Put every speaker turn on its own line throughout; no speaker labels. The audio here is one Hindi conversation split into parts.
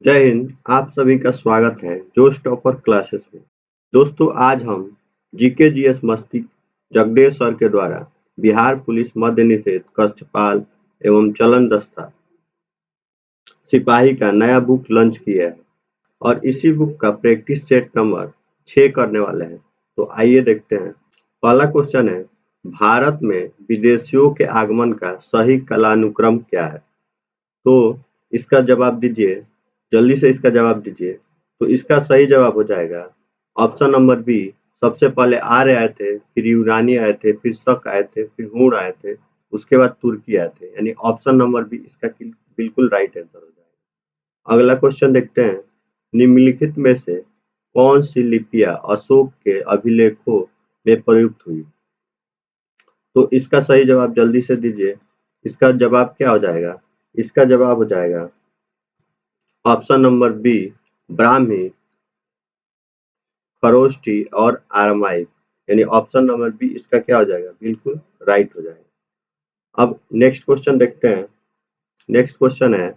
जय हिंद। आप सभी का स्वागत है जोश टॉपर क्लासेस में। दोस्तों, आज हम जीके जीएस मस्ती जगदेव सर के द्वारा बिहार पुलिस मद्य निषेध कक्षपाल एवं चलन दस्ता सिपाही का नया बुक लॉन्च किया है और इसी बुक का प्रैक्टिस सेट नंबर 6 करने वाले हैं। तो आइए देखते हैं। पहला क्वेश्चन है, भारत में विदेशियों के आगमन का सही कालानुक्रम क्या है? तो इसका जवाब दीजिए, जल्दी से इसका जवाब दीजिए। तो इसका सही जवाब हो जाएगा ऑप्शन नंबर बी। सबसे पहले आर्य आए थे, फिर यूनानी आए थे, फिर शक आए थे, फिर हूण आए थे, उसके बाद तुर्की आए थे। यानी ऑप्शन नंबर बी इसका बिल्कुल राइट आंसर हो जाएगा। अगला क्वेश्चन देखते हैं, निम्नलिखित में से कौन सी लिपियां अशोक के अभिलेखों में प्रयुक्त हुई? तो इसका सही जवाब जल्दी से दीजिए। इसका जवाब क्या हो जाएगा? इसका जवाब हो जाएगा option number B, Brahmi, Kharosthi और आरामाइक। यानी ऑप्शन नंबर बी इसका क्या हो जाएगा? बिल्कुल राइट हो जाएगा। अब नेक्स्ट क्वेश्चन देखते हैं। नेक्स्ट क्वेश्चन है,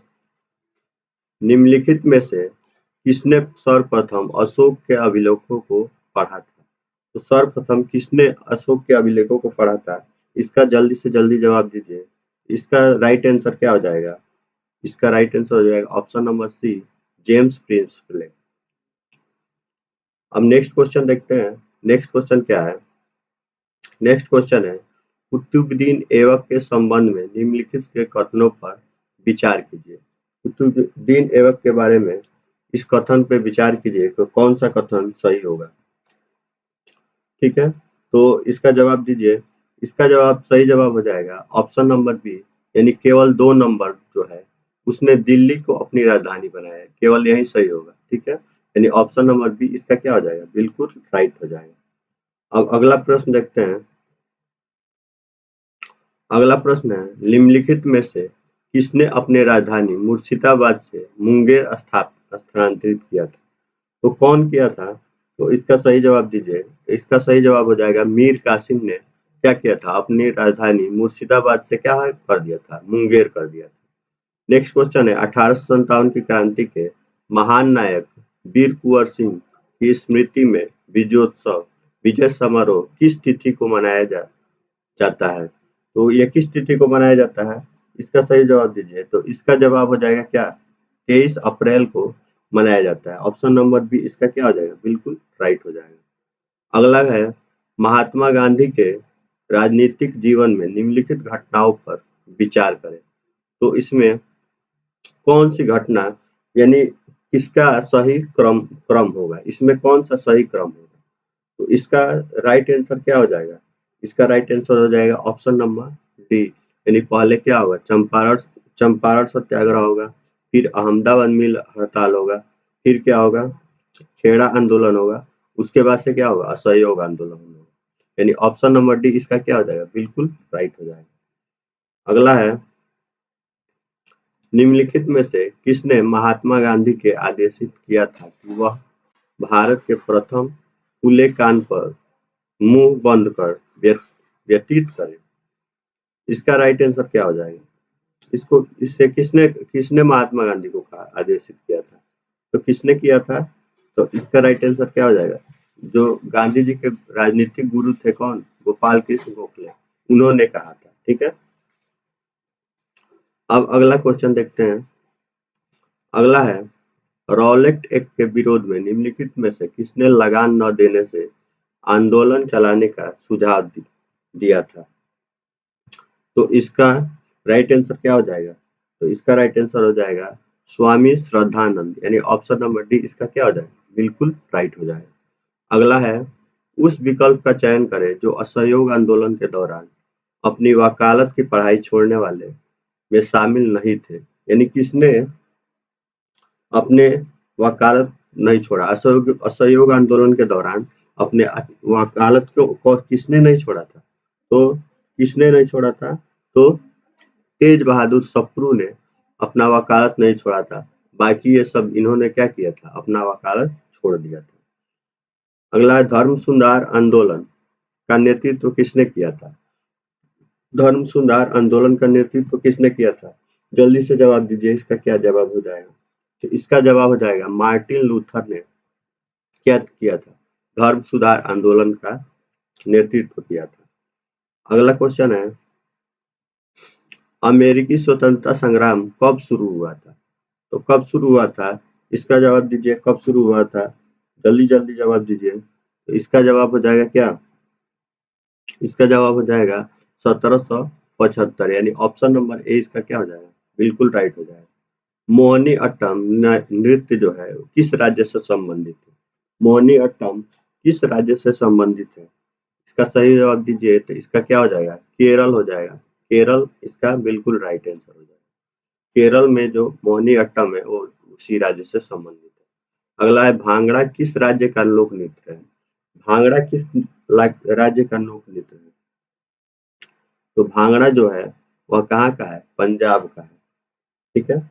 निम्नलिखित में से किसने सर्वप्रथम अशोक के अभिलेखों को पढ़ा था? तो सर्वप्रथम किसने अशोक के अभिलेखों को पढ़ा था? इसका जल्दी से जल्दी जवाब दीजिए। इसका राइट आंसर क्या हो जाएगा? इसका राइट आंसर हो जाएगा option number C, James Prinsep. अब नेक्स्ट क्वेश्चन देखते हैं। नेक्स्ट क्वेश्चन क्या है? नेक्स्ट क्वेश्चन है, कुतुबुद्दीन ऐबक के संबंध में निम्नलिखित के कथनों पर विचार कीजिए। कुतुबुद्दीन ऐबक के बारे में इस कथन पे विचार कीजिए तो कौन सा कथन सही होगा। ठीक है, तो इसका जवाब दीजिए। इसका जवाब सही जवाब हो जाएगा ऑप्शन नंबर बी, यानी केवल 2 नंबर जो है उसने दिल्ली को अपनी राजधानी बनाया है। केवल यही सही होगा। ठीक है, यानी ऑप्शन नंबर बी इसका क्या हो जाएगा? बिल्कुल राइट हो जाएगा। अब अगला प्रश्न देखते हैं। अगला प्रश्न है, निम्नलिखित में से किसने अपने राजधानी मुर्शिदाबाद से मुंगेर स्थानांतरित किया था? तो कौन किया था? तो इसका सही जवाब दीजिए। इसका सही जवाब हो जाएगा मीर कासिम ने क्या किया था? अपनी राजधानी मुर्शिदाबाद से क्या कर दिया था? मुंगेर कर दिया था। नेक्स्ट क्वेश्चन है, 1857 की क्रांति के महान नायक वीर कुंवर सिंह की स्मृति में विजयोत्सव विजय समारोह किस तिथि को मनाया जाता है? तो ये किस तिथि को मनाया जाता है? इसका सही जवाब दीजिए। तो इसका जवाब हो जाएगा क्या? 23 अप्रैल को मनाया जाता है। ऑप्शन नंबर बी इसका क्या हो जाएगा? बिल्कुल राइट हो जाएगा। अगला है, महात्मा गांधी के राजनीतिक जीवन में निम्नलिखित घटनाओं पर विचार करें। तो इसमें कौन सी घटना, यानी किसका सही क्रम होगा? इसमें कौन सा सही क्रम होगा? तो इसका राइट आंसर क्या हो जाएगा? इसका राइट आंसर हो जाएगा ऑप्शन नंबर डी, यानी पहले क्या होगा? चंपारण सत्याग्रह होगा, फिर अहमदाबाद मिल हड़ताल होगा, फिर क्या होगा? खेड़ा आंदोलन होगा, उसके बाद से क्या होगा? असहयोग आंदोलन होगा। यानी ऑप्शन नंबर डी इसका क्या हो जाएगा? बिल्कुल राइट हो जाएगा। अगला है, निम्नलिखित में से किसने महात्मा गांधी के आदेशित किया था कि वह भारत के प्रथम खुले कान पर मुंह बंद कर व्यतीत करें? इसका राइट आंसर क्या हो जाएगा? इसको इससे किसने किसने महात्मा गांधी को कहा आदेशित किया था? तो किसने किया था? तो इसका राइट आंसर क्या हो जाएगा? जो गांधी जी के राजनीतिक गुरु थे, कौन? गोपाल कृष्ण गोखले, उन्होंने कहा था। ठीक है, अब अगला क्वेश्चन देखते हैं। अगला है, रॉलेट एक्ट के विरोध में निम्नलिखित में से किसने लगान न देने से आंदोलन चलाने का सुझाव दिया था? तो इसका राइट आंसर क्या हो जाएगा? तो इसका राइट आंसर हो जाएगा स्वामी श्रद्धानंद। यानी ऑप्शन नंबर डी इसका क्या हो जाएगा? बिल्कुल राइट हो जाएगा। अगला है, उस विकल्प का चयन करें जो असहयोग आंदोलन के दौरान अपनी वकालत की पढ़ाई छोड़ने वाले में शामिल नहीं थे। यानी किसने अपने वकालत नहीं छोड़ा? असहयोग आंदोलन के दौरान अपने वकालत को किसने नहीं छोड़ा था? तो किसने नहीं छोड़ा था? तो तेज बहादुर सप्रू ने अपना वकालत नहीं छोड़ा था। बाकी ये सब इन्होंने क्या किया था? अपना वकालत छोड़ दिया था। अगला है, धर्म सुधार आंदोलन का नेतृत्व किसने किया था? धर्म सुधार आंदोलन का नेतृत्व किसने किया था? जल्दी से जवाब दीजिए, इसका क्या जवाब हो जाएगा? तो इसका जवाब हो जाएगा मार्टिन लूथर ने क्या किया था, धर्म सुधार आंदोलन का नेतृत्व किया था। अगला क्वेश्चन है अमेरिकी स्वतंत्रता संग्राम कब शुरू हुआ था? तो कब शुरू हुआ था इसका जवाब दीजिए, कब शुरू हुआ था, जल्दी जल्दी जवाब दीजिए। तो इसका जवाब हो जाएगा क्या, इसका जवाब हो जाएगा 1775, यानी ऑप्शन नंबर ए इसका क्या हो जाएगा, बिल्कुल राइट हो जाएगा। मोहिनी अट्टम नृत्य जो है वो किस राज्य से संबंधित है? मोहिनी अट्टम किस राज्य से संबंधित है? इसका सही जवाब दीजिए, तो इसका क्या हो जाएगा, केरल हो जाएगा। केरल इसका बिल्कुल राइट आंसर हो जाएगा। केरल में जो मोहिनी अट्टम है वो उसी राज्य से संबंधित है। अगला है भांगड़ा किस राज्य का लोक नृत्य है? भांगड़ा किस राज्य का लोक नृत्य है? तो भांगड़ा जो है वह कहाँ का है, पंजाब का है। ठीक है।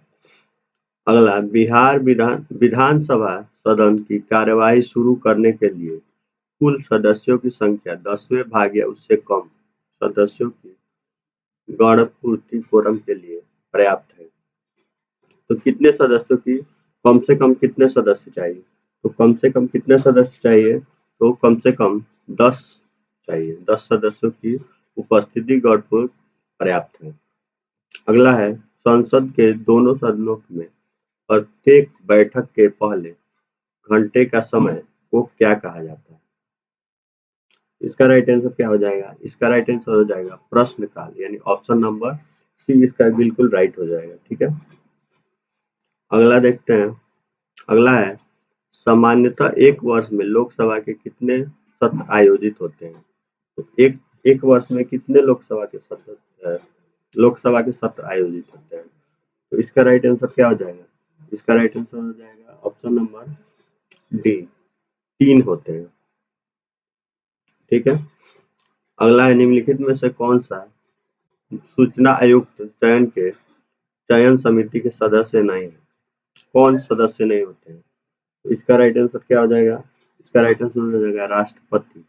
अगला बिहार विधानसभा सदन की कार्यवाही शुरू करने के लिए कुल सदस्यों की संख्या 10वें भाग या उससे कम सदस्यों की गणपूर्ति फोरम के लिए पर्याप्त है। तो कितने सदस्यों की, कम से कम कितने सदस्य चाहिए? तो कम से कम कितने सदस्य चाहिए? तो कम से कम 10 चाहिए, 10 सदस्यों की उपस्थिति गणपूर पर्याप्त है। अगला है संसद के दोनों सदनों में प्रत्येक बैठक के पहले घंटे का समय को क्या कहा जाता है? इसका राइट आंसर क्या हो जाएगा, इसका राइट आंसर हो जाएगा प्रश्नकाल, यानी ऑप्शन नंबर सी इसका बिल्कुल राइट हो जाएगा। ठीक है। अगला देखते हैं। अगला है सामान्यतः एक वर्ष में लोकसभा के कितने सत्र आयोजित होते हैं? तो एक वर्ष में कितने लोकसभा के सत्र आयोजित होते हैं? तो इसका राइट आंसर क्या हो जाएगा, इसका राइट आंसर हो जाएगा ऑप्शन नंबर डी, 3 होते हैं। ठीक है। अगला है निम्नलिखित में से कौन सा सूचना आयुक्त चयन समिति के सदस्य नहीं है? कौन सदस्य नहीं होते हैं? तो इसका राइट आंसर क्या हो जाएगा, इसका राइट आंसर हो जाएगा राष्ट्रपति,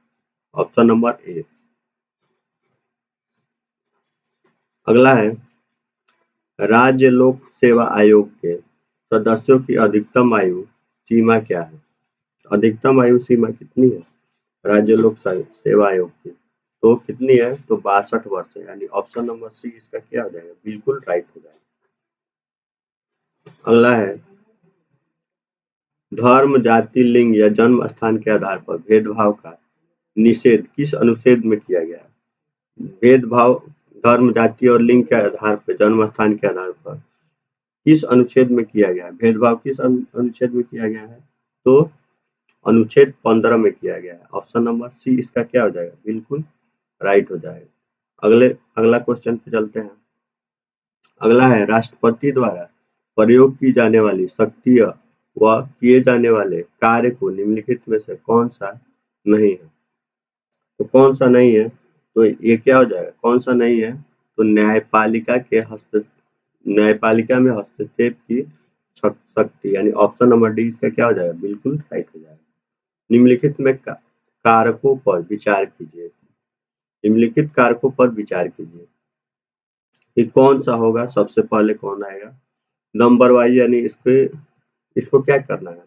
ऑप्शन नंबर ए। अगला है राज्य लोक सेवा आयोग के सदस्यों की अधिकतम आयु सीमा क्या है? अधिकतम आयु सीमा कितनी है राज्य लोक सेवा आयोग की? तो कितनी है, तो 62 वर्ष है, यानी ऑप्शन नंबर सी इसका क्या हो जाएगा, बिल्कुल राइट हो जाएगा। अगला है धर्म जाति लिंग या जन्म स्थान के आधार पर भेदभाव का निषेध किस अनुच्छेद में किया गया है? भेदभाव धर्म जाति और लिंग के आधार पर, जन्म स्थान के आधार पर किस अनुच्छेद में किया गया है? भेदभाव किस अनुच्छेद में किया गया है? तो अनुच्छेद 15 में किया गया है। ऑप्शन नंबर सी इसका क्या हो जाएगा, बिल्कुल राइट हो जाएगा। अगला क्वेश्चन पे चलते हैं। अगला है राष्ट्रपति द्वारा प्रयोग की जाने वाली शक्ति व किए जाने वाले कार्य को निम्नलिखित में से कौन सा नहीं है? तो कौन सा नहीं है, तो ये क्या हो जाएगा, कौन सा नहीं है? तो न्यायपालिका में हस्तक्षेप की शक्ति, यानी ऑप्शन नंबर डी इसका क्या हो जाएगा, बिल्कुल राइट हो जाएगा। निम्नलिखित में कारकों पर विचार कीजिए, निम्नलिखित कारकों पर विचार कीजिए कि कौन सा होगा, सबसे पहले कौन आएगा नंबर वाइज, यानी इसको क्या करना है,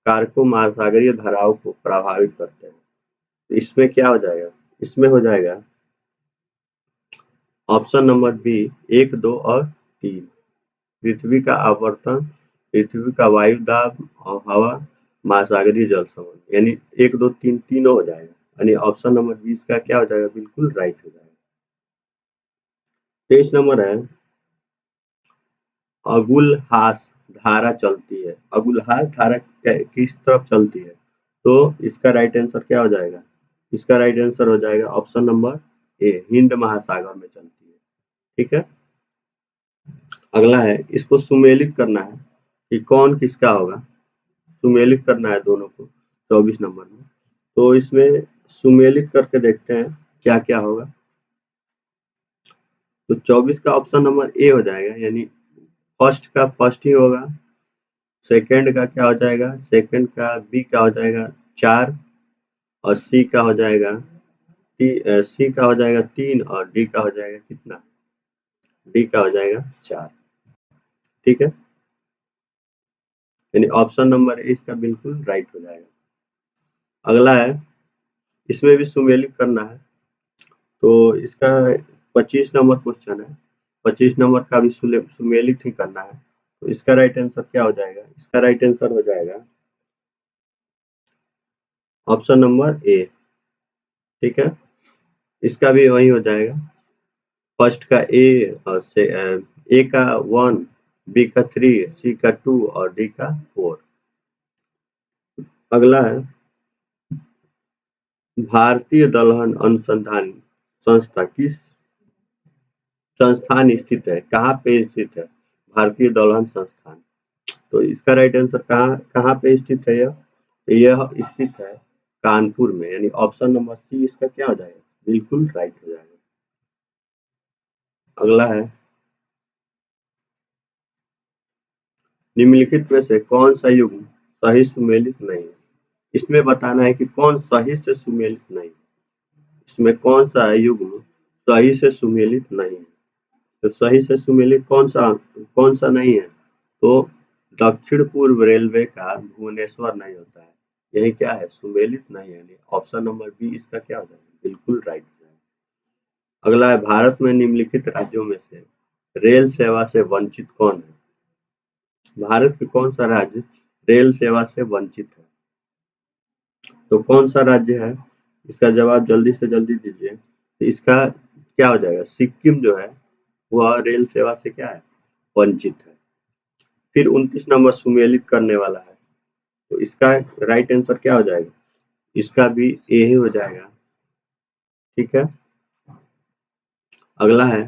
कारकों महासागरीय धाराओं को प्रभावित करते हैं। तो इसमें क्या हो जाएगा, इसमें हो जाएगा ऑप्शन नंबर बी 1, 2 और 3, पृथ्वी का आवर्तन, पृथ्वी का वायु दाब और हवा, महासागरीय जल संबंध, यानी 1, 2, 3 तीनों हो जाएगा, यानी ऑप्शन नंबर 20 का क्या हो जाएगा, बिल्कुल राइट हो जाएगा। 23 नंबर है अगुलहास धारा चलती है, अगुलहास धारा किस तरफ चलती है? तो इसका राइट आंसर क्या हो जाएगा, इसका राइट आंसर हो जाएगा ऑप्शन नंबर ए, हिंद महासागर में चलती है। ठीक है। अगला है इसको सुमेलित करना है कि कौन किसका होगा, सुमेलित करना है दोनों को 24 नंबर में। तो इसमें सुमेलित करके देखते हैं क्या क्या होगा। तो 24 का ऑप्शन नंबर ए हो जाएगा, यानी फर्स्ट का फर्स्ट ही होगा, सेकंड का क्या हो जाएगा, सेकंड का बी का हो जाएगा 4 और सी का हो जाएगा सी का हो जाएगा 3 और डी का हो जाएगा कितना, डी का हो जाएगा 4। ठीक है। यानी ऑप्शन नंबर ए इसका बिल्कुल राइट हो जाएगा। अगला है, इसमें भी सुमेलित करना है, तो इसका 25 नंबर क्वेश्चन है। 25 नंबर का भी सुमेलित ही करना है, तो इसका राइट आंसर क्या हो जाएगा? इसका राइट आंसर हो जाएगा ऑप्शन नंबर ए। ठीक है, इसका भी वही हो जाएगा। फर्स्ट का ए और ए का 1, बी का 3, सी का 2 और डी का 4। अगला है, भारतीय दलहन अनुसंधान संस्था किस संस्थान स्थित है? कहाँ पे स्थित है भारतीय दलहन संस्थान? तो इसका राइट आंसर कहाँ कहाँ पे स्थित है? यह स्थित है कानपुर में, यानी ऑप्शन नंबर सी इसका क्या हो जाएगा? बिल्कुल राइट हो जाएगा। अगला है, निम्नलिखित में से कौन सा युग्म सही सुमेलित नहीं है? इसमें बताना है कि कौन सही से सुमेलित नहीं है। इसमें कौन सा युग्म सही से सुमेलित नहीं है? तो सही से सुमेलित कौन सा नहीं है? तो दक्षिण पूर्व रेलवे का भुवनेश्वर नहीं होता है। यही क्या है? सुमेलित नहीं है, यानी ऑप्शन नंबर बी इसका क्या हो जाएगा? बिल्कुल राइट हो जाएगा। अगला है, भारत में निम्नलिखित राज्यों में से रेल सेवा से वंचित कौन है? भारत के कौन सा राज्य रेल सेवा से वंचित है? तो कौन सा राज्य है? इसका जवाब जल्दी से जल्दी दीजिए। तो इसका क्या हो जाएगा? सिक्किम जो है वह रेल सेवा से क्या है? वंचित है। फिर 29 नंबर सुमेलित करने वाला है, तो इसका राइट आंसर क्या हो जाएगा? इसका भी ए ही हो जाएगा। ठीक है, अगला है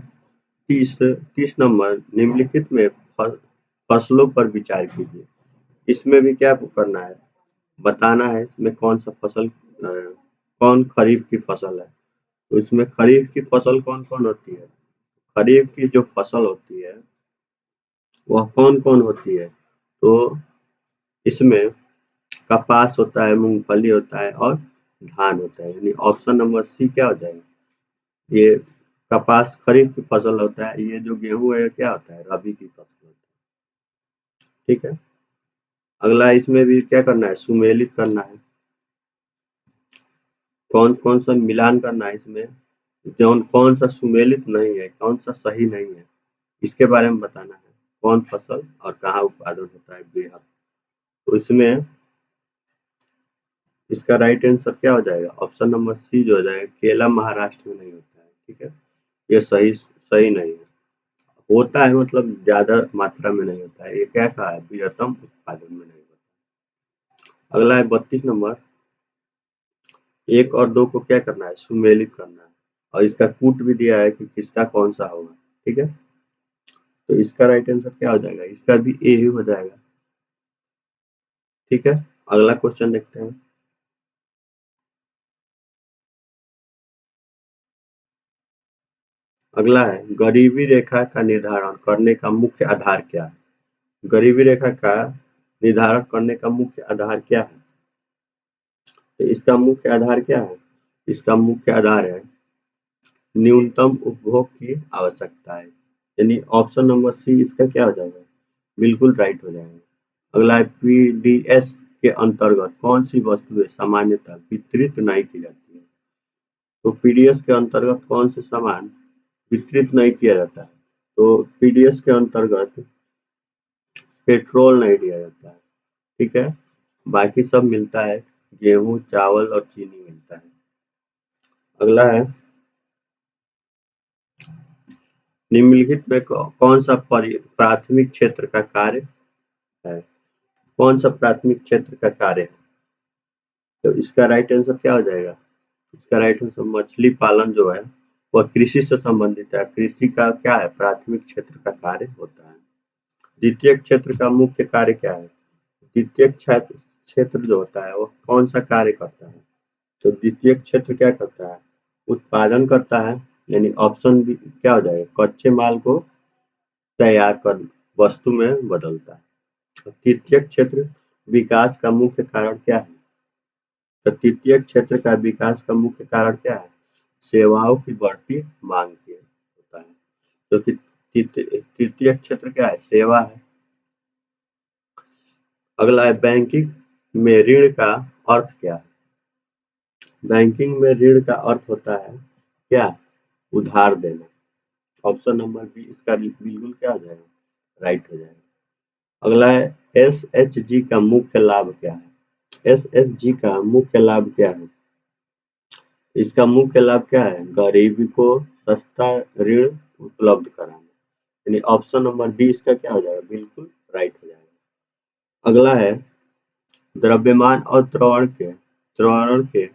30 नंबर, निम्नलिखित में फसलों पर विचार कीजिए। इसमें भी क्या करना है? बताना है इसमें कौन सा फसल कौन खरीफ की फसल है। तो इसमें खरीफ की फसल कौन कौन होती है? खरीफ की जो फसल होती है वह कौन कौन होती है? तो इसमें कपास होता है, मूंगफली होता है और धान होता है, यानी ऑप्शन नंबर सी क्या हो जाएगा? ये कपास खरीफ की फसल होता है, ये जो गेहूं है क्या होता है? रबी की फसल होता है। ठीक है, अगला इसमें भी क्या करना है? सुमेलित करना है। कौन कौन सा मिलान करना है इसमें? कौन सा सुमेलित नहीं है, कौन सा सही नहीं है, इसके बारे में बताना है। कौन फसल और कहाँ उत्पादन होता है? बेहद। तो इसमें इसका राइट आंसर क्या हो जाएगा? ऑप्शन नंबर सी जो हो जाएगा, केला महाराष्ट्र में नहीं होता है। ठीक है, ये सही सही नहीं है। होता है मतलब ज्यादा मात्रा में नहीं होता है, ये क्या कहा है? बृहत्तम उत्पादन में नहीं होता। अगला है 32 नंबर, 1 और 2 को क्या करना है? सुमेलित करना है, और इसका कूट भी दिया है कि किसका कौन सा होगा। ठीक है, तो इसका राइट आंसर क्या हो जाएगा? इसका भी ए ही हो जाएगा। ठीक है, अगला क्वेश्चन देखते हैं। अगला है, गरीबी रेखा का निर्धारण करने का मुख्य आधार क्या है? गरीबी रेखा का निर्धारण करने का मुख्य आधार क्या है? तो इसका मुख्य आधार क्या है? इसका मुख्य आधार है न्यूनतम उपभोग की आवश्यकता है, यानी ऑप्शन नंबर सी इसका क्या हो जाएगा? बिल्कुल राइट हो जाएगा। अगला है, पीडीएस के अंतर्गत कौन सी वस्तुएं सामान्यतः वितरित नहीं की जाती है? तो पीडीएस के अंतर्गत कौन से सामान वितरित नहीं किया जाता है? तो पीडीएस के अंतर्गत पेट्रोल नहीं दिया जाता है। ठीक है, बाकी सब मिलता है, गेहूं, चावल और चीनी मिलता है। अगला है, निम्नलिखित में कौन सा प्राथमिक क्षेत्र का कार्य है? कौन सा प्राथमिक क्षेत्र का कार्य है? तो इसका राइट आंसर क्या हो जाएगा? इसका राइट आंसर मछली पालन जो है वह कृषि से संबंधित है। कृषि का क्या है? प्राथमिक क्षेत्र का कार्य होता है। द्वितीय क्षेत्र का मुख्य कार्य क्या है? द्वितीय क्षेत्र जो होता है वह कौन सा कार्य करता है? तो द्वितीय क्षेत्र क्या करता है? उत्पादन करता है, यानी ऑप्शन बी क्या हो जाएगा? कच्चे माल को तैयार कर वस्तु में बदलता है। तो तृतीय क्षेत्र विकास का मुख्य कारण क्या है? तो तृतीय क्षेत्र का विकास का मुख्य कारण क्या है? सेवाओं की बढ़ती मांग के होता है। तो तृतीय क्षेत्र क्या है? सेवा है। अगला है बैंकिंग में ऋण का अर्थ क्या है? बैंकिंग में ऋण का अर्थ होता है क्या? उधार देना। ऑप्शन नंबर बी इसका बिल्कुल क्या हो जाएगा? राइट हो जाएगा। अगला है एसएचजी का मुख्य लाभ क्या है? एसएचजी का मुख्य लाभ क्या है? इसका मुख्य लाभ क्या है? गरीब को सस्ता ऋण उपलब्ध कराना। यानी ऑप्शन नंबर बी इसका क्या हो जाएगा? बिल्कुल राइट हो जाएगा। अगला है द्रव्यमान और त्वरण के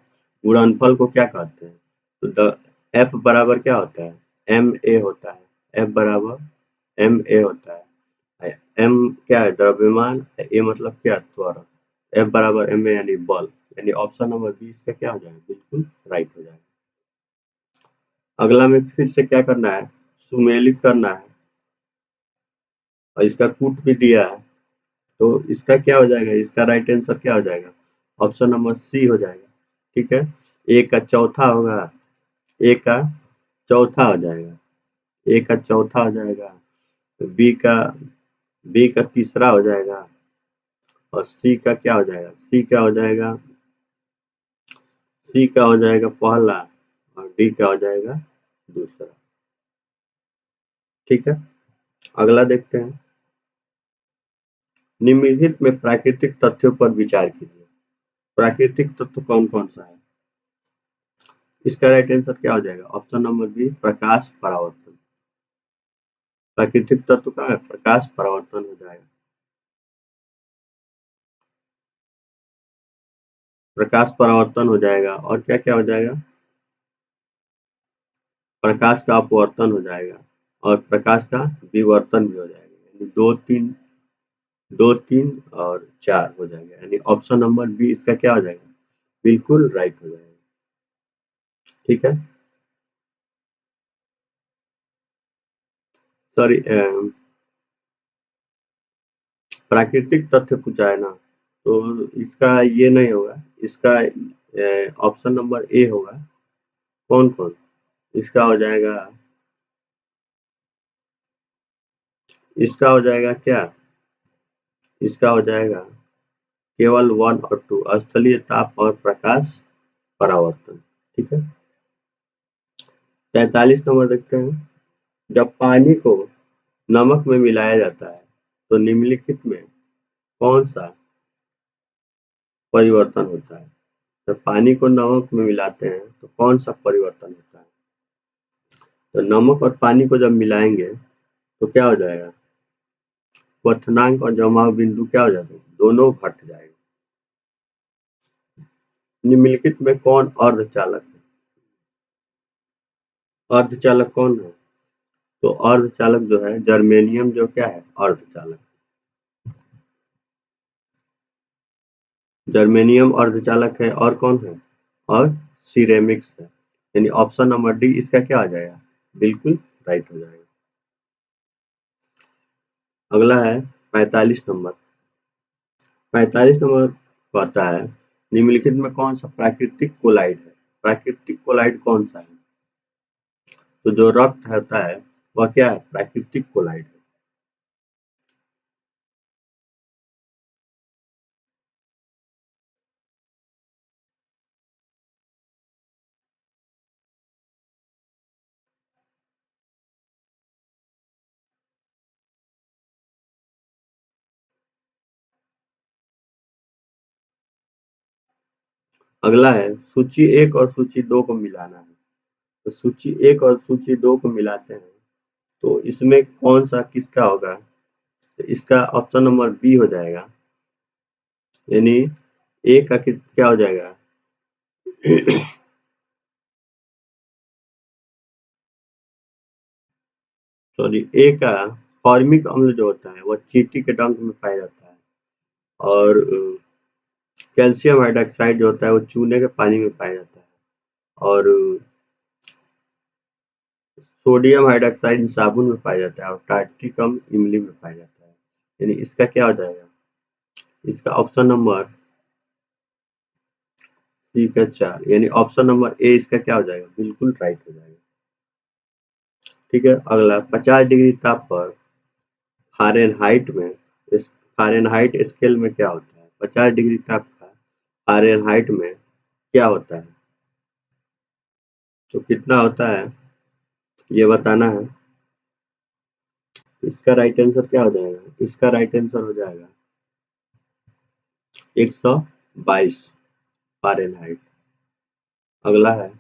गुणनफल को क्या कहते हैं? तो एफ बराबर क्या होता है? एम ए होता है। एफ बराबर एम ए होता है। एम क्या है? द्रव्यमान। ए मतलब क्या? त्वरण। एफ बराबर एम ए यानी बल। यानी ऑप्शन नंबर बी इसका क्या हो जाएगा? बिल्कुल राइट हो जाएगा। अगला में फिर से क्या करना है? सुमेलित करना है और इसका कूट भी दिया है, तो इसका क्या हो जाएगा? इसका राइट आंसर क्या हो जाएगा? ऑप्शन नंबर सी हो जाएगा। ठीक है। ए का चौथा होगा, ए का चौथा हो जाएगा, ए का चौथा हो जाएगा, बी का तीसरा हो जाएगा और सी का क्या हो जाएगा? सी का हो जाएगा पहला और डी का हो जाएगा दूसरा। ठीक है। अगला देखते हैं। निम्नलिखित में प्राकृतिक तथ्यों पर विचार कीजिए। प्राकृतिक तत्व कौन कौन सा है? इसका राइट आंसर क्या हो जाएगा? ऑप्शन नंबर बी प्रकाश परावर्तन। प्राकृतिक तत्व का है प्रकाश परावर्तन हो जाएगा। प्रकाश परावर्तन हो जाएगा और क्या क्या हो जाएगा? प्रकाश का अपवर्तन हो जाएगा और प्रकाश का विवर्तन भी हो जाएगा। यानी दो तीन और चार हो जाएगा। यानी ऑप्शन नंबर बी इसका क्या हो जाएगा? बिल्कुल राइट हो जाएगा। ठीक है। सॉरी, प्राकृतिक तथ्य पूछा है ना, तो इसका ये नहीं होगा। इसका ऑप्शन नंबर ए होगा। कौन कौन? इसका हो जाएगा, इसका हो जाएगा क्या? इसका हो जाएगा केवल 1 और 2, स्थलीय ताप और प्रकाश परावर्तन। ठीक है। 43 नंबर देखते हैं। जब पानी को नमक में मिलाया जाता है तो निम्नलिखित में कौन सा परिवर्तन होता है? जब पानी को नमक में मिलाते हैं तो कौन सा परिवर्तन होता है? तो नमक और पानी को जब मिलाएंगे तो क्या हो जाएगा? क्वथनांक और जमाव बिंदु क्या हो जाएगा? दोनों घट जाएगा। निम्नलिखित में कौन अर्धचालक है? अर्धचालक कौन है? तो अर्धचालक जो है जर्मेनियम जो क्या है? अर्धचालक। जर्मेनियम अर्धचालक है और कौन है? और सिरेमिक्स है। यानी ऑप्शन नंबर डी इसका क्या आ जाएगा? बिल्कुल राइट हो जाएगा। अगला है 45 नंबर। 45 नंबर कहता है निम्नलिखित में कौन सा प्राकृतिक कोलाइड है? प्राकृतिक कोलाइड कौन सा है? तो जो रक्त होता है वह क्या है? प्राकृतिक कोलाइड है। अगला है सूची 1 और सूची 2 को मिलाना है। तो सूची 1 और सूची 2 को मिलाते हैं तो इसमें कौन सा किसका होगा? तो इसका ऑप्शन नंबर बी हो जाएगा। यानी ए का क्या हो जाएगा? सॉरी, ए का फॉर्मिक अम्ल जो होता है वह चींटी के डंक में पाया जाता है और कैल्शियम हाइड्रोक्साइड जो होता है वो चूने के पानी में पाया जाता है और सोडियम हाइड्रोक्साइड साबुन में पाया जाता है और टार्ट्रिकम इमली में पाया जाता है। यानी इसका क्या हो जाएगा? इसका ऑप्शन नंबर सी का 4 यानी ऑप्शन नंबर ए इसका क्या हो जाएगा? बिल्कुल राइट हो जाएगा। ठीक है। अगला 50 डिग्री ताप पर फ़ारेनहाइट में फ़ारेनहाइट स्केल में क्या होता है? 50 डिग्री ताप का फ़ारेनहाइट में क्या होता है? तो कितना होता है ये बताना है। इसका राइट आंसर क्या हो जाएगा? इसका राइट आंसर हो जाएगा 122 फ़ारेनहाइट। अगला है,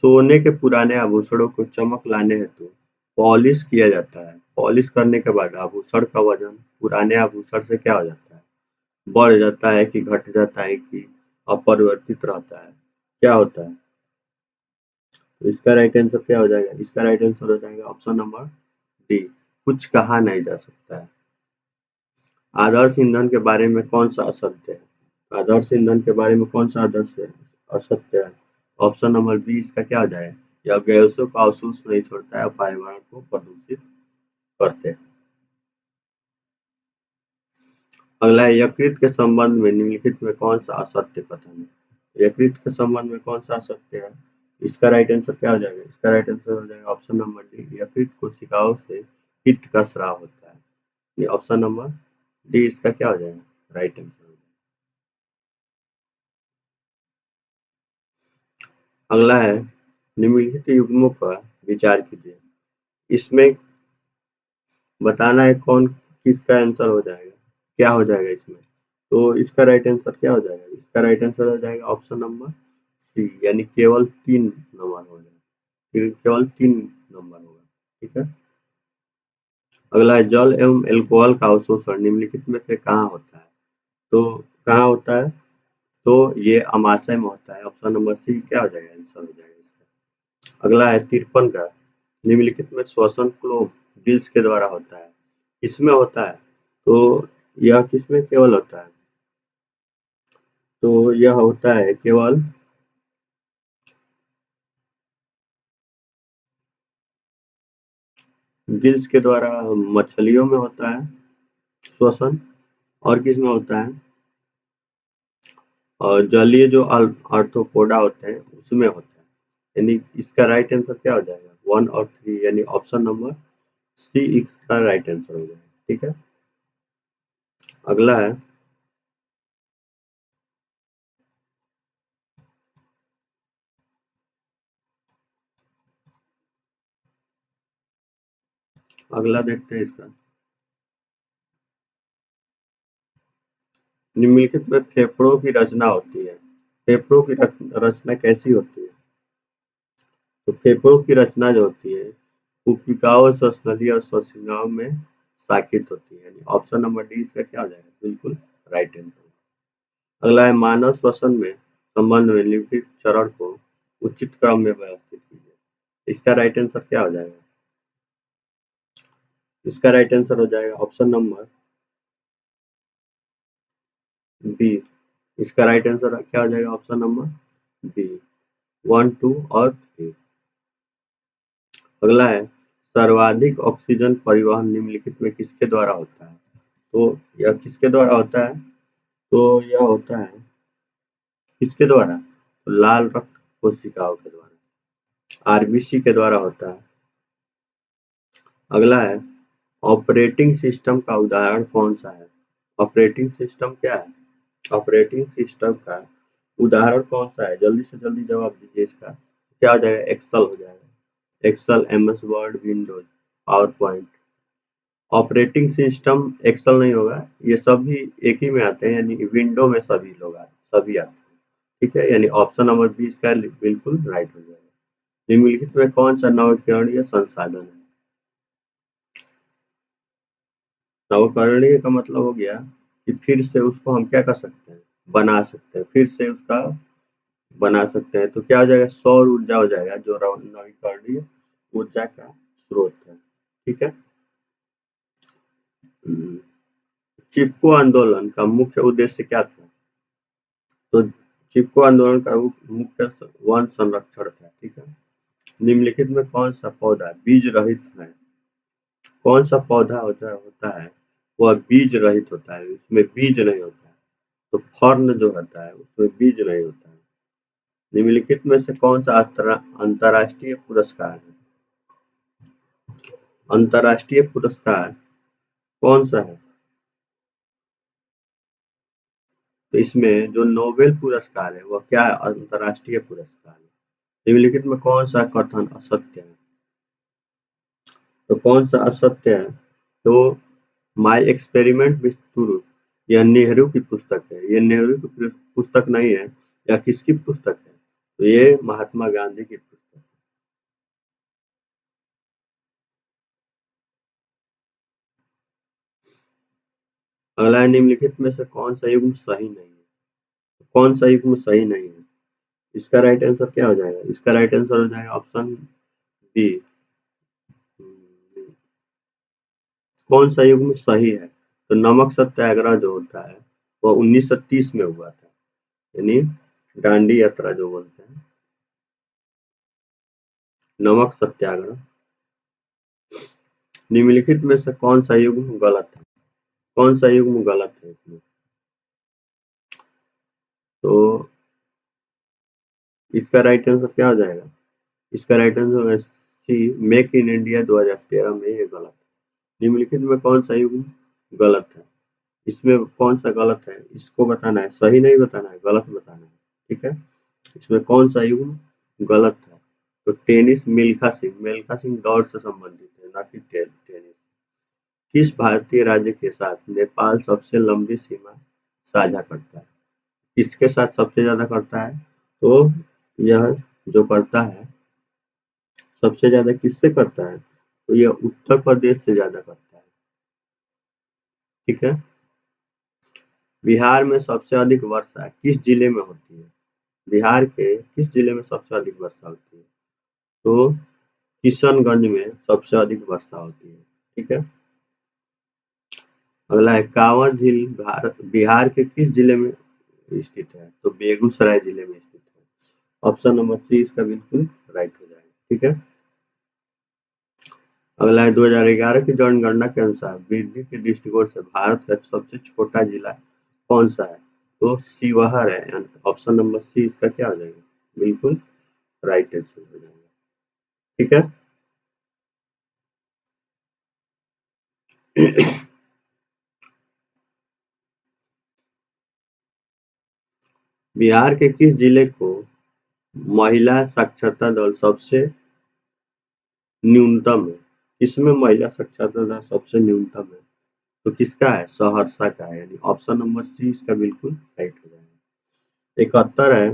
सोने के पुराने आभूषणों को चमक लाने हेतु पॉलिश किया जाता है। पॉलिश करने के बाद आभूषण का वजन पुराने आभूषण से क्या हो जाता है? बढ़ जाता है कि घट जाता है कि अपरिवर्तित रहता है? क्या होता है? तो इसका राइट आंसर क्या हो जाएगा? इसका राइट आंसर हो जाएगा ऑप्शन नंबर डी, कुछ कहा नहीं जा सकता है। आदर्श ईंधन के बारे में कौन सा असत्य है? आदर्श ईंधन के बारे में कौन सा आदर्श है असत्य है? ऑप्शन नंबर बी इसका क्या हो जाएगा? यह गैसों का अवशोष नहीं छोड़ता है और पर्यावरण को प्रदूषित करते हैं। अगला है, यकृत के संबंध में निम्नलिखित में कौन सा असत्य कथन है? यकृत के संबंध में कौन सा असत्य है? इसका राइट आंसर क्या हो जाएगा? इसका राइट आंसर हो जाएगा ऑप्शन नंबर डी, यकृत कोशिकाओं से पित्त का स्राव होता है। ये ऑप्शन नंबर डी इसका क्या हो जाएगा? राइट आंसर हो जाएगा। अगला है, निम्नलिखित युग्मों पर विचार कीजिए। इसमें बताना है कौन किसका आंसर हो जाएगा, क्या हो जाएगा इसमें। तो इसका राइट आंसर क्या हो जाएगा? इसका राइट आंसर हो जाएगा ऑप्शन नंबर सी, यानी केवल 3 नंबर हो जाएगा, केवल 3 नंबर होगा। ठीक है। अगला है, जल एवं एल्कोहल का अवशोषण निम्नलिखित में से कहाँ होता है? तो कहाँ होता है? तो ये अमाशय में होता है। ऑप्शन नंबर सी क्या हो जाएगा? आंसर हो जाएगा इसका। अगला है 53 का, निम्नलिखित में श्वसन क्लोव गिल्स के द्वारा होता है, किसमें होता है? तो यह किसमें केवल होता है? तो यह होता है केवल गिल्स के द्वारा, मछलियों में होता है श्वसन, और किसमें होता है? और जलीय जो आर्थ्रोपोडा होते हैं उसमें होता है। यानी इसका राइट आंसर क्या हो जाएगा? 1 और 3, यानी ऑप्शन नंबर सी इसका राइट आंसर हो जाएगा। ठीक है। अगला है, अगला देखते हैं इसका। निम्नलिखित में फेफड़ों की रचना होती है। फेफड़ों की रचना कैसी होती है? तो फेफड़ों की रचना जो होती है पुपिकाओं, श्वसनली और श्वसनिकाओं में शाखित होती है। यानी ऑप्शन नंबर डी इसका क्या हो जाएगा? बिल्कुल राइट आंसर। अगला है, मानव श्वसन में संबंध में निम्नलिखित चरण को उचित क्रम में व्यवस्थित कीजिए। इसका राइट आंसर क्या हो जाएगा? इसका राइट आंसर हो जाएगा ऑप्शन नंबर बी। इसका राइट आंसर क्या हो जाएगा? ऑप्शन नंबर बी, 1, 2 और 3। अगला है, सर्वाधिक ऑक्सीजन परिवहन निम्नलिखित में किसके द्वारा होता है? तो यह किसके द्वारा होता है? तो यह होता है किसके द्वारा? तो लाल रक्त कोशिकाओं के द्वारा, आरबीसी के द्वारा होता है। अगला है, ऑपरेटिंग सिस्टम का उदाहरण कौन सा है? ऑपरेटिंग सिस्टम क्या है? ऑपरेटिंग सिस्टम का उदाहरण कौन सा है? जल्दी से जल्दी जवाब दीजिए इसका। क्या हो जाएगा? एक्सेल हो जाएगा। Excel, MS Word, Windows, PowerPoint. Operating system Excel नहीं होगा, ये सभी एक ही में आते हैं, यानी विंडो में सभी आते हैं। ठीक है, यानी ऑप्शन नंबर बी इसका बिल्कुल राइट हो जाएगा। निम्नलिखित में कौन सा नवीकरणीय संसाधन है? नवकरणीय का मतलब हो गया कि फिर से उसको हम क्या कर सकते हैं? बना सकते हैं, फिर से उसका बना सकते हैं। तो क्या हो जाएगा? सौर ऊर्जा हो जाएगा, जो नवीकरणीय ऊर्जा का स्रोत है। ठीक है। चिपको आंदोलन का मुख्य उद्देश्य क्या था? तो चिपको आंदोलन का मुख्य वन संरक्षण था। ठीक है। निम्नलिखित में कौन सा पौधा बीज रहित है? कौन सा पौधा होता है वह बीज रहित होता है, उसमें बीज नहीं होता है। तो फर्न जो होता है उसमें बीज नहीं होता है। निम्नलिखित में से कौन सा अंतर्राष्ट्रीय पुरस्कार है? अंतर्राष्ट्रीय पुरस्कार कौन सा है? तो इसमें जो नोबेल पुरस्कार है वह क्या है? अंतर्राष्ट्रीय पुरस्कार है। निम्नलिखित में कौन सा कथन असत्य है? तो कौन सा असत्य है? तो माय एक्सपेरिमेंट विथ ट्रूथ, यह नेहरू की पुस्तक है। ये नेहरू की पुस्तक नहीं है। यह किसकी पुस्तक है? तो ये महात्मा गांधी की पुस्तक है। अगला है, निम्नलिखित में से कौन सा युग्म सही नहीं है? कौन सा युग्म सही नहीं है? इसका राइट आंसर क्या हो जाएगा? इसका राइट आंसर हो जाएगा ऑप्शन बी। कौन सा युग्म सही है? तो नमक सत्याग्रह जो होता है वह 1930 में हुआ था, यानी दांडी यात्रा जो बोलते हैं, नमक सत्याग्रह। निम्नलिखित में से कौन सा युग्म गलत है? कौन सा युग्म गलत है इसमें? तो इसका राइट आंसर क्या हो जाएगा? इसका राइट आंसर है सी, मेक इन इंडिया 2013 में ये गलत है। निम्नलिखित में कौन सा युग्म गलत है? इसमें कौन सा गलत है इसको बताना है, सही नहीं बताना है, गलत बताना है। ठीक है, इसमें कौन सा युग्म गलत है? तो टेनिस मिल्खा सिंह दौड़ से संबंधित है, ना कि टेनिस। किस भारतीय राज्य के साथ नेपाल सबसे लंबी सीमा साझा करता है? किसके साथ सबसे ज्यादा करता है? तो यह जो करता है सबसे ज्यादा किससे करता है? तो यह उत्तर प्रदेश से ज्यादा करता है। ठीक है, बिहार में सबसे अधिक वर्षा किस जिले में होती है? बिहार के किस जिले में सबसे अधिक वर्षा होती है? तो किशनगंज में सबसे अधिक वर्षा होती है। ठीक है, अगला है, कांवर झील बिहार के किस जिले में स्थित है? तो बेगूसराय जिले में स्थित है। ऑप्शन नंबर सी इसका बिल्कुल राइट हो जाएगा। ठीक है, अगला है, 2011 की जनगणना के अनुसार वृद्धि के दृष्टिकोण से भारत का सबसे छोटा जिला कौन सा है? तो शिवहर है। ऑप्शन नंबर सी इसका क्या हो जाएगा? बिल्कुल राइट आंसर हो जाएगा। ठीक है, बिहार के किस जिले को महिला साक्षरता दर सबसे न्यूनतम है? इसमें महिला साक्षरता दर सबसे न्यूनतम है, तो किसका है? सहरसा का है, यानी ऑप्शन नंबर सी इसका बिल्कुल राइट हो जाएगा। 71 है,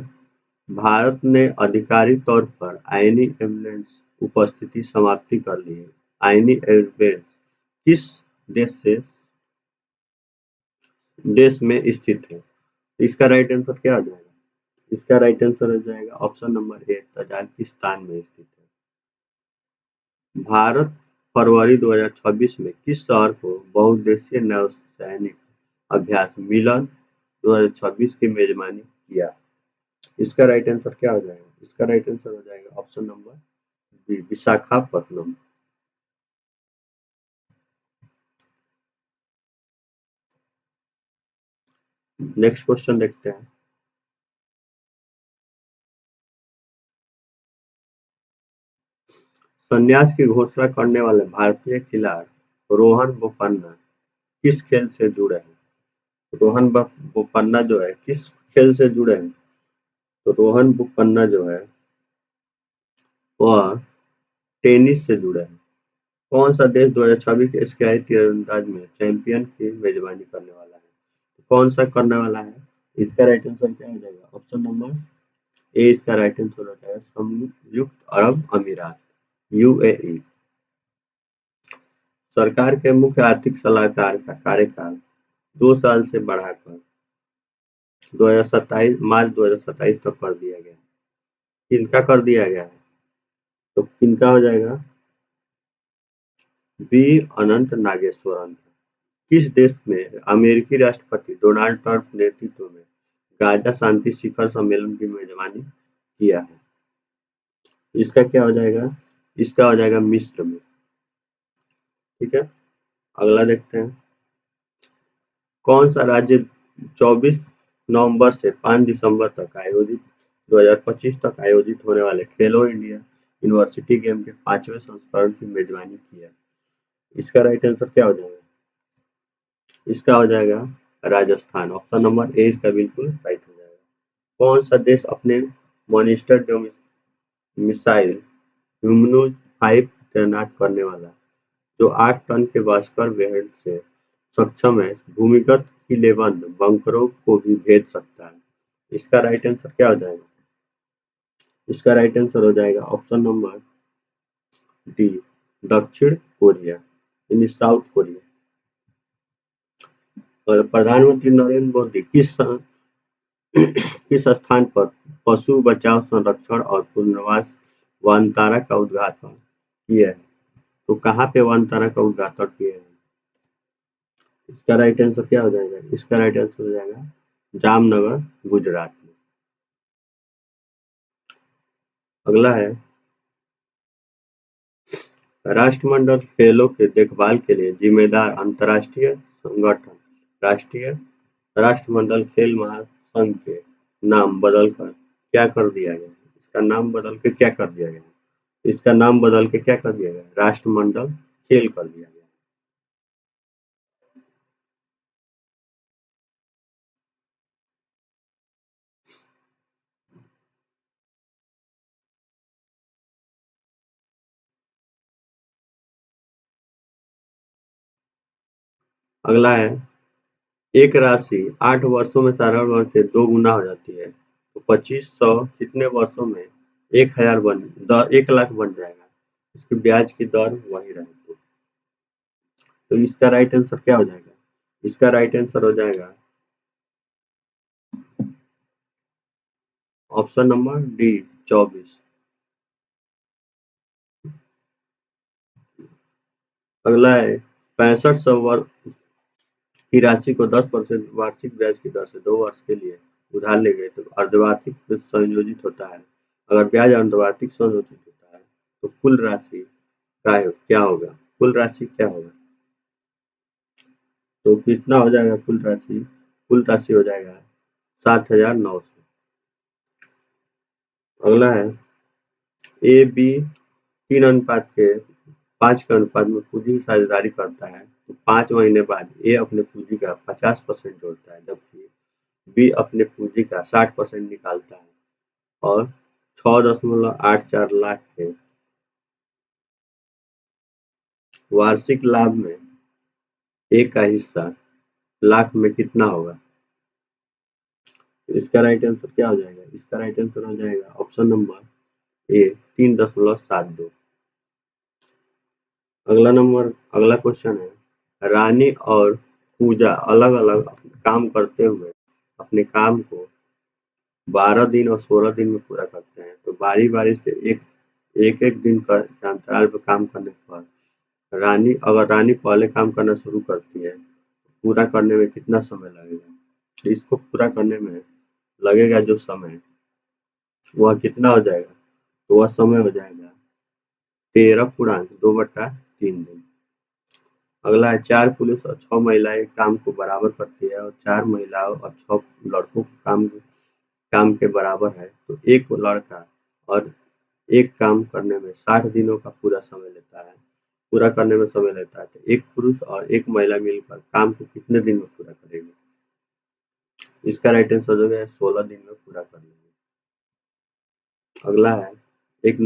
भारत ने आधिकारिक तौर पर आयनी एम्बुलेंस उपस्थिति समाप्ति कर ली है। आयनी एम्बुलेंस किस देश में स्थित है? इसका राइट आंसर क्या हो जाएगा? इसका राइट आंसर हो जाएगा ऑप्शन नंबर ए, तजाकिस्तान में स्थित है। भारत फरवरी 2026 में किस शहर को बहुउद्देशीय नौसैनिक अभ्यास मिलन 2026 की मेजबानी किया? इसका राइट आंसर क्या हो जाएगा? इसका राइट आंसर हो जाएगा option number B, Visakhapatnam. Next question देखते हैं। संन्यास की घोषणा करने वाले भारतीय खिलाड़ी रोहन बोपन्ना किस खेल से जुड़े हैं? रोहन बोपन्ना जो है किस खेल से जुड़े हैं? तो रोहन बोपन्ना जो है वह टेनिस से जुड़े हैं। कौन सा देश 2026 के एशियाई तीरंदाज में चैंपियन की मेजबानी करने वाला है? तो कौन सा करने वाला है? इसका राइट आंसर क्या हो जाएगा? ऑप्शन नंबर ए इसका राइट आंसर हो जाएगा संयुक्त अरब अमीरात, यूएई। सरकार के मुख्य आर्थिक सलाहकार का कार्यकाल 2 साल से बढ़ाकर 2027 मार्च 2027 तक कर दिया गया। किनका कर दिया गया है? तो किनका हो जाएगा? बी अनंत नागेश्वरन। किस देश में अमेरिकी राष्ट्रपति डोनाल्ड ट्रंप नेतृत्व में गाजा शांति शिखर सम्मेलन की मेजबानी किया है? इसका क्या हो जाएगा? इसका हो जाएगा मिस्र में। ठीक है, अगला देखते हैं। कौन सा राज्य 24 नवंबर से 5 दिसंबर तक आयोजित 2025 तक आयोजित होने वाले खेलो इंडिया यूनिवर्सिटी गेम के 5वें संस्करण की मेजबानी की है? इसका राइट आंसर क्या हो जाएगा? इसका हो जाएगा राजस्थान। ऑप्शन नंबर ए इसका बिल्कुल राइट हो जाएगा। कौन सा देश अपने मॉनिटर मिसाइल ह्यूमनोज 5 तैनात करने वाला, जो 8 टन के भास्कर वेहेड से सक्षम है, भूमिगत किलेबंद बंकरों को भी भेज सकता है? इसका राइट आंसर क्या हो जाएगा? इसका राइट आंसर हो जाएगा ऑप्शन नंबर डी, दक्षिण कोरिया यानी साउथ कोरिया। और प्रधानमंत्री नरेंद्र मोदी किस स्थान पर पशु बचाव, संरक्षण और पुनर्वास वनतारा का उद्घाटन किए हैं? तो कहाँ पे वनतारा का उद्घाटन किए हैं? इसका राइट आंसर क्या हो जाएगा? इसका राइट आंसर हो जाएगा जामनगर, गुजरात में। अगला है राष्ट्रमंडल खेलों के देखभाल के लिए जिम्मेदार अंतर्राष्ट्रीय संगठन राष्ट्रमंडल खेल महासंघ के नाम बदलकर क्या कर दिया गया? इसका नाम बदल के क्या कर दिया गया? इसका नाम बदल के क्या कर दिया गया? राष्ट्रमंडल खेल कर दिया गया। अगला है एक राशि 8 वर्षों में साधारण वर्ष से 2 गुना हो जाती है, तो 2500 कितने वर्षों में 1 लाख बन जाएगा? इसकी ब्याज की दर वही रहेगी। तो इसका राइट आंसर क्या हो जाएगा? इसका राइट आंसर हो जाएगा ऑप्शन नंबर डी, 24। अगला है 6500 वर्ष की राशि को 10% वार्षिक ब्याज की दर से 2 वर्ष के लिए उधार ले गए तो अर्धवार्षिक संयोजित होता है। अगर ब्याज अर्धवार्षिक संयोजित होता है तो कुल राशि का क्या होगा? कुल राशि क्या होगा? तो कितना हो जाएगा कुल राशि? कुल राशि हो जाएगा 7900। अगला है ए बी 3 अनुपात के 5 के अनुपात में पूंजी की साझेदारी करता है, तो 5 महीने बाद ए अपने पूंजी का 50% जोड़ता है, जबकि बी अपने पूंजी का 60% निकालता है और 6.84 लाख के वार्षिक लाभ में ए का हिस्सा लाख में कितना होगा? इसका राइट आंसर क्या हो जाएगा? इसका राइट आंसर हो जाएगा ऑप्शन नंबर ए, 3.72। अगला क्वेश्चन है रानी और पूजा अलग अलग काम करते हुए अपने काम को 12 दिन और 16 दिन में पूरा करते हैं, तो बारी बारी से एक एक दिन का अंतराल पर काम करने पर अगर रानी पहले काम करना शुरू करती है, पूरा करने में कितना समय लगेगा? तो इसको पूरा करने में लगेगा जो समय, वह कितना हो जाएगा? तो वह समय हो जाएगा 13.2/3 दिन। अगला है 4 पुरुष और 6 महिलाएं काम को बराबर करती है और 4 महिलाओं और 6 लड़कों को काम के बराबर है, तो एक लड़का और एक काम करने में 60 दिनों का पूरा करने में समय लेता है, तो एक पुरुष और एक महिला मिलकर काम को कितने दिन में पूरा करेंगे? इसका राइट आंसर हो गया 16 दिन में पूरा कर लेंगे। अगला है एक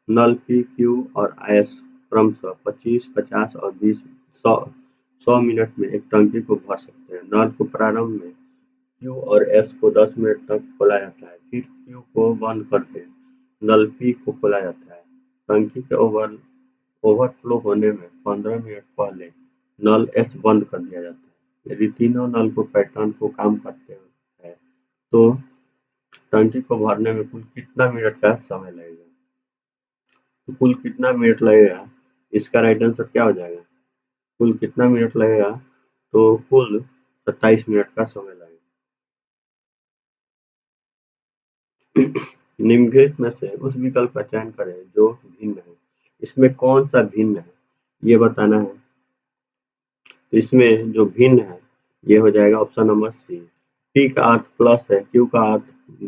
नल पी, क्यू और एस क्रमशः 25, 50 और 100 मिनट में एक टंकी को भर सकते हैं। नल को प्रारंभ में क्यू और एस को 10 मिनट तक खोला जाता है, फिर क्यू को बंद करके नल पी को खोला जाता है। टंकी के ओवरफ्लो होने में 15 मिनट पहले नल एस बंद कर दिया जाता है। यदि तीनों नल को पैटर्न को काम करते हैं तो टंकी को भरने में कुल कितना मिनट का समय लगेगा? तो कुल कितना मिनट लगेगा? इसका राइट आंसर क्या हो जाएगा? कुल कितना मिनट लगेगा? तो कुल 27 मिनट का समय लगेगा। निम्नलिखित में से उस विकल्प का चयन करें जो भिन्न है। इसमें कौन सा भिन्न है ये बताना है। तो इसमें जो भिन्न है ये हो जाएगा ऑप्शन नंबर सी। पी का अर्थ प्लस है, क्यू का अर्थ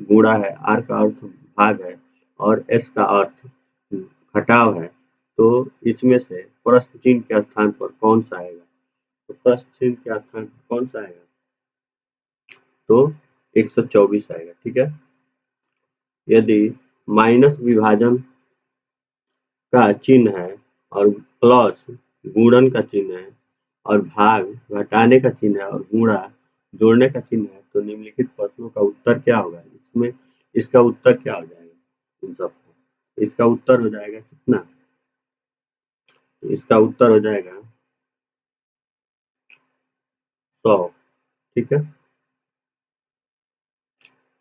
गुणा है, आर का अर्थ भाग है और एस का अर्थ घटाव है। तो इसमें से प्रश्न चिन्ह के स्थान पर कौन सा आएगा? तो प्रश्न चिन्ह के स्थान पर कौन सा आएगा? तो 124 आएगा। ठीक है। यदि माइनस विभाजन का चिन्ह है और प्लस गुणन का चिन्ह है और भाग घटाने का चिन्ह है और गुणा जोड़ने का चिन्ह है, तो निम्नलिखित प्रश्नों का उत्तर क्या होगा? इसमें इसका उत्तर क्या हो जाएगा? इन सबका इसका उत्तर हो जाएगा कितना? इसका उत्तर हो जाएगा 100। ठीक है।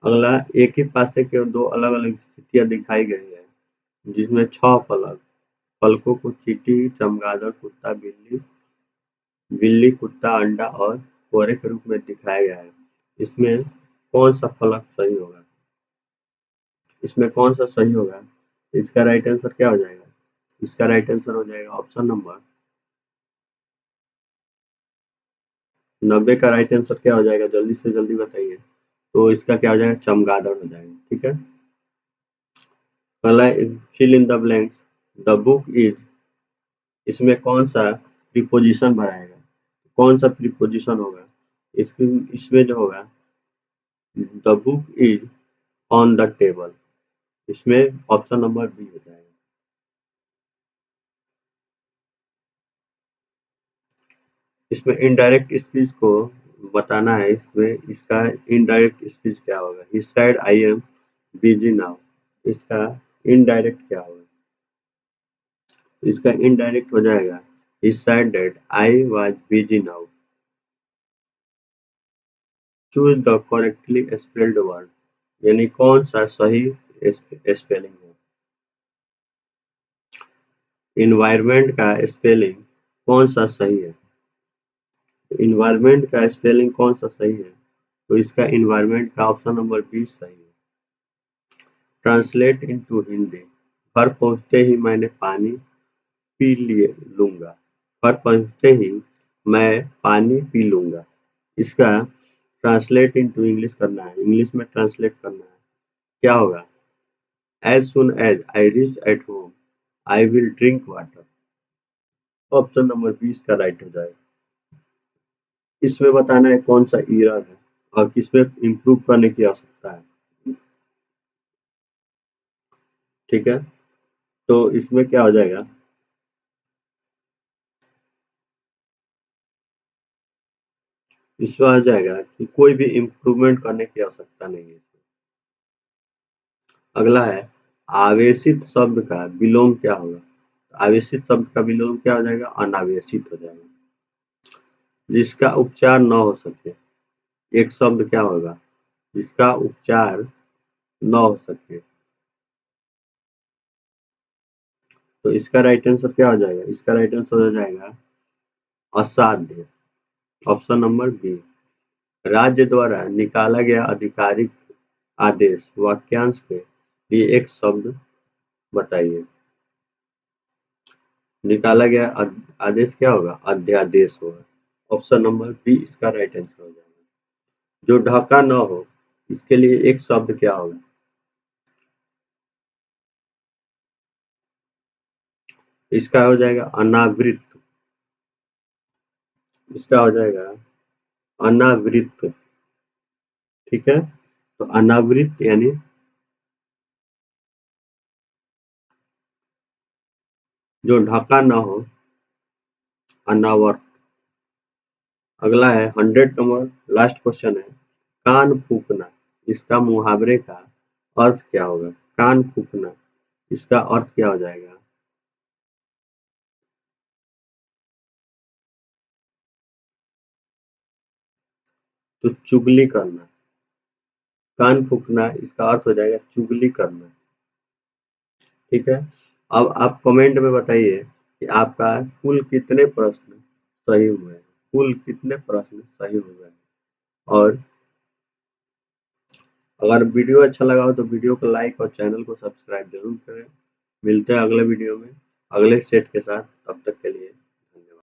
अगला, एक ही पासे के दो अलग अलग स्थितियां दिखाई गई है, जिसमें 6 पलकों को चींटी, चमगादड़, कुत्ता, बिल्ली, कुत्ता, अंडा और कोहरे के रूप में दिखाया गया है। इसमें कौन सा फलक सही होगा? इसमें कौन सा सही होगा? इसका राइट आंसर क्या हो जाएगा? इसका राइट आंसर हो जाएगा ऑप्शन नंबर 90 का राइट आंसर क्या हो जाएगा? जल्दी से जल्दी बताइए। तो इसका क्या हो जाएगा? चमगादड़ हो जाएगा। ठीक है। पहला, fill in the blank. The book is, इसमें कौन सा प्रीपोजिशन बनाएगा? कौन सा प्रीपोजिशन होगा? इसमें जो होगा, the book is on the table, इसमें ऑप्शन नंबर बी हो जाएगा। इसमें इनडायरेक्ट स्पीच को बताना है। इसमें इसका इनडायरेक्ट स्पीच क्या होगा? He said I am busy now, इसका इनडायरेक्ट क्या होगा? इसका इनडायरेक्ट हो जाएगा he said that I was busy now. Choose the correctly spelled word, यानी कौन सा सही स्पेलिंग है? इन्वायरमेंट का स्पेलिंग कौन सा सही है? इन्वायरमेंट का स्पेलिंग कौन सा सही है? तो इसका इन्वायरमेंट का ऑप्शन नंबर 20 सही है। Translate into Hindi. घर पहुंचते ही मैंने पानी पी लिए लूंगा। घर पहुंचते ही मैं पानी पी लूंगा। इसका ट्रांसलेट इनटू इंग्लिश करना है, इंग्लिश में ट्रांसलेट करना है। क्या होगा? As soon as I reach at home I will drink water. Option number 20 का राइट हो जाएगा। इसमें बताना है कौन सा ईरर है और किसमें इम्प्रूव करने की आवश्यकता है। ठीक है। तो इसमें क्या हो जाएगा? इसमें आ जाएगा कि कोई भी इम्प्रूवमेंट करने की आवश्यकता नहीं है। अगला है, आवेशित शब्द का विलोम क्या होगा? आवेशित शब्द का विलोम क्या हो जाएगा? अनावेशित हो जाएगा। जिसका उपचार न हो सके, एक शब्द क्या होगा? जिसका उपचार न हो सके, तो इसका राइट आंसर क्या हो जाएगा? इसका राइट आंसर हो जाएगा असाध्य, ऑप्शन नंबर बी। राज्य द्वारा निकाला गया आधिकारिक आदेश वाक्यांश के लिए एक शब्द बताइए। निकाला गया आदेश क्या होगा? अध्यादेश होगा। ऑप्शन नंबर बी इसका राइट आंसर हो जाएगा। जो ढका न हो, इसके लिए एक शब्द क्या होगा? इसका हो जाएगा अनावृत। इसका हो जाएगा अनावृत। ठीक है। तो अनावृत यानी जो ढका न हो, अनावृत। अगला है 100 नंबर, लास्ट क्वेश्चन है, कान फूकना, इसका मुहावरे का अर्थ क्या होगा? कान फूकना, इसका अर्थ क्या हो जाएगा? तो चुगली करना। कान फूकना, इसका अर्थ हो जाएगा चुगली करना। ठीक है। अब आप कमेंट में बताइए कि आपका कुल कितने प्रश्न सही हुए हैं, कुल कितने प्रश्न सही हुए हैं। और अगर वीडियो अच्छा लगा हो तो वीडियो को लाइक और चैनल को सब्सक्राइब जरूर करें। मिलते हैं अगले वीडियो में अगले सेट के साथ। तब तक के लिए